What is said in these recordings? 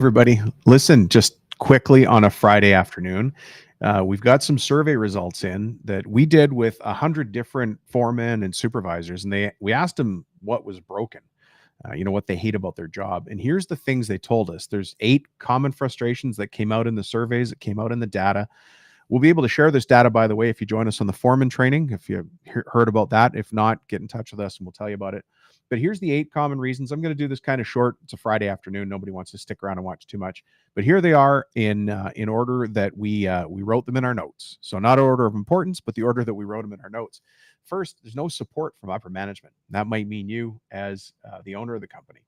Everybody, listen, just quickly on a Friday afternoon, we've got some survey results in that we did with 100 different foremen and supervisors, and we asked them what was broken, what they hate about their job. And here's the things they told us. There's 8 common frustrations that came out in the surveys, that came out in the data. We'll be able to share this data, by the way, if you join us on the foreman training, if you heard about that. If not, get in touch with us and we'll tell you about it. But here's the 8 common reasons. I'm going to do this kind of short. It's a Friday afternoon. Nobody wants to stick around and watch too much. But here they are in order that we wrote them in our notes. So not order of importance, but the order that we wrote them in our notes. First, there's no support from upper management. That might mean you as the owner of the company.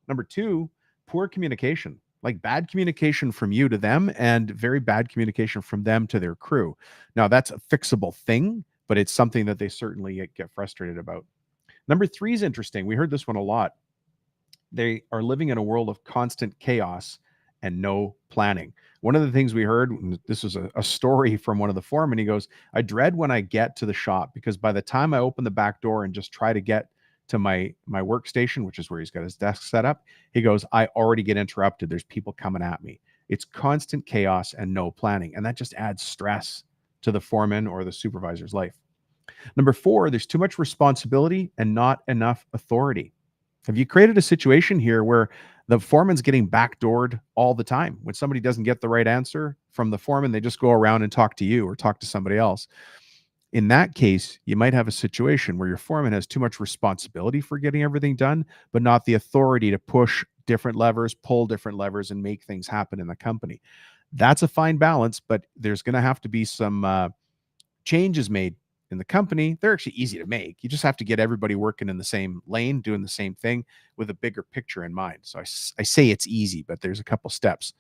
Number 2, poor communication, like bad communication from you to them and very bad communication from them to their crew. Now, that's a fixable thing, but it's something that they certainly get frustrated about. Number 3 is interesting. We heard this one a lot. They are living in a world of constant chaos and no planning. One of the things we heard, this was a story from one of the foremen. He goes, I dread when I get to the shop because by the time I open the back door and just try to get to my workstation, which is where he's got his desk set up, he goes, I already get interrupted. There's people coming at me. It's constant chaos and no planning. And that just adds stress to the foreman or the supervisor's life. Number 4, there's too much responsibility and not enough authority. Have you created a situation here where the foreman's getting backdoored all the time? When somebody doesn't get the right answer from the foreman, they just go around and talk to you or talk to somebody else. In that case, you might have a situation where your foreman has too much responsibility for getting everything done, but not the authority to push different levers, pull different levers, and make things happen in the company. That's a fine balance, but there's going to have to be some changes made in the company. They're actually easy to make. You just have to get everybody working in the same lane, doing the same thing with a bigger picture in mind. So I say it's easy, but there's a couple steps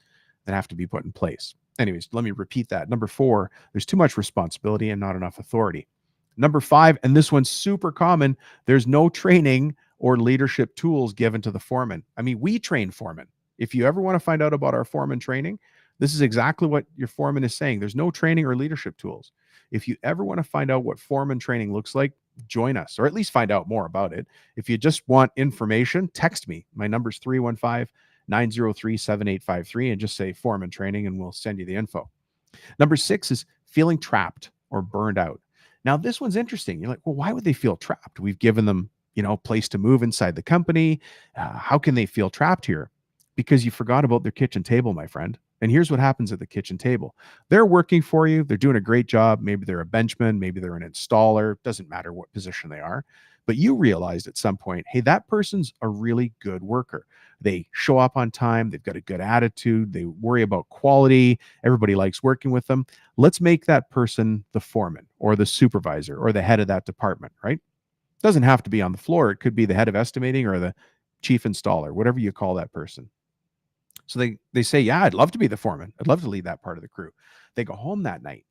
that have to be put in place. Anyways, let me repeat that. Number 4, there's too much responsibility and not enough authority. Number 5, and this one's super common, there's no training or leadership tools given to the foreman. I mean, we train foremen. If you ever want to find out about our foreman training, this is exactly what your foreman is saying. There's no training or leadership tools. If you ever want to find out what foreman training looks like, join us, or at least find out more about it. If you just want information, text me. My number's 315-903-7853 and just say foreman training and we'll send you the info. Number 6 is feeling trapped or burned out. Now, this one's interesting. You're like, well, why would they feel trapped? We've given them, a place to move inside the company. How can they feel trapped here? Because you forgot about their kitchen table, my friend. And here's what happens at the kitchen table. They're working for you. They're doing a great job. Maybe they're a benchman. Maybe they're an installer. Doesn't matter what position they are. But you realized at some point, hey, that person's a really good worker. They show up on time. They've got a good attitude. They worry about quality. Everybody likes working with them. Let's make that person the foreman or the supervisor or the head of that department, right? Doesn't have to be on the floor. It could be the head of estimating or the chief installer, whatever you call that person. So they say, yeah, I'd love to be the foreman. I'd love to lead that part of the crew. They go home that night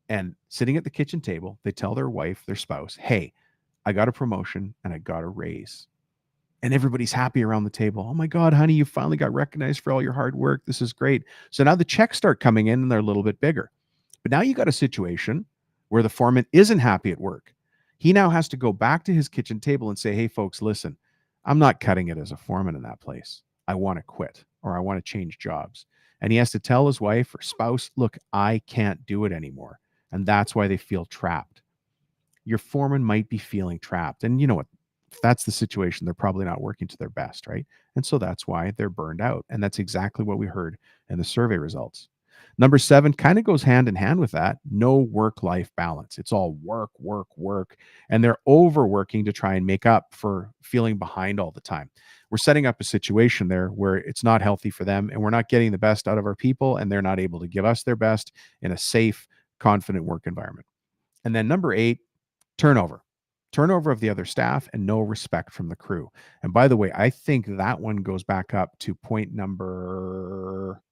and sitting at the kitchen table, they tell their wife, their spouse, hey, I got a promotion and I got a raise. And everybody's happy around the table. Oh my God, honey, you finally got recognized for all your hard work. This is great. So now the checks start coming in and they're a little bit bigger. But now you got a situation where the foreman isn't happy at work. He now has to go back to his kitchen table and say, hey, folks, listen, I'm not cutting it as a foreman in that place. I want to quit or I want to change jobs. And he has to tell his wife or spouse, look, I can't do it anymore. And that's why they feel trapped. Your foreman might be feeling trapped. And you know what? If that's the situation, they're probably not working to their best, right? And so that's why they're burned out. And that's exactly what we heard in the survey results. Number 7 kind of goes hand in hand with that. No work-life balance. It's all work, work, work. And they're overworking to try and make up for feeling behind all the time. We're setting up a situation there where it's not healthy for them and we're not getting the best out of our people and they're not able to give us their best in a safe, confident work environment. And then number 8, turnover. Turnover of the other staff and no respect from the crew. And by the way, I think that one goes back up to point number,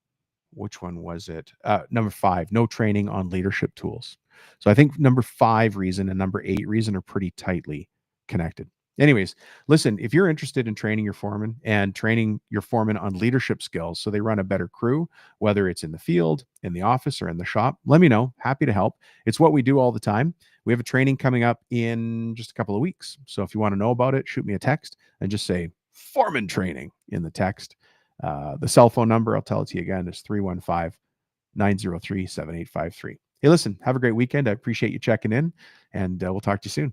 which one was it? Number 5, no training on leadership tools. So I think number 5 reason and number 8 reason are pretty tightly connected. Anyways, listen, if you're interested in training your foreman and training your foreman on leadership skills so they run a better crew, whether it's in the field, in the office, or in the shop, let me know. Happy to help. It's what we do all the time. We have a training coming up in just a couple of weeks. So if you want to know about it, shoot me a text and just say foreman training in the text. The cell phone number, I'll tell it to you again, is 315-903-7853. Hey, listen, have a great weekend. I appreciate you checking in, and we'll talk to you soon.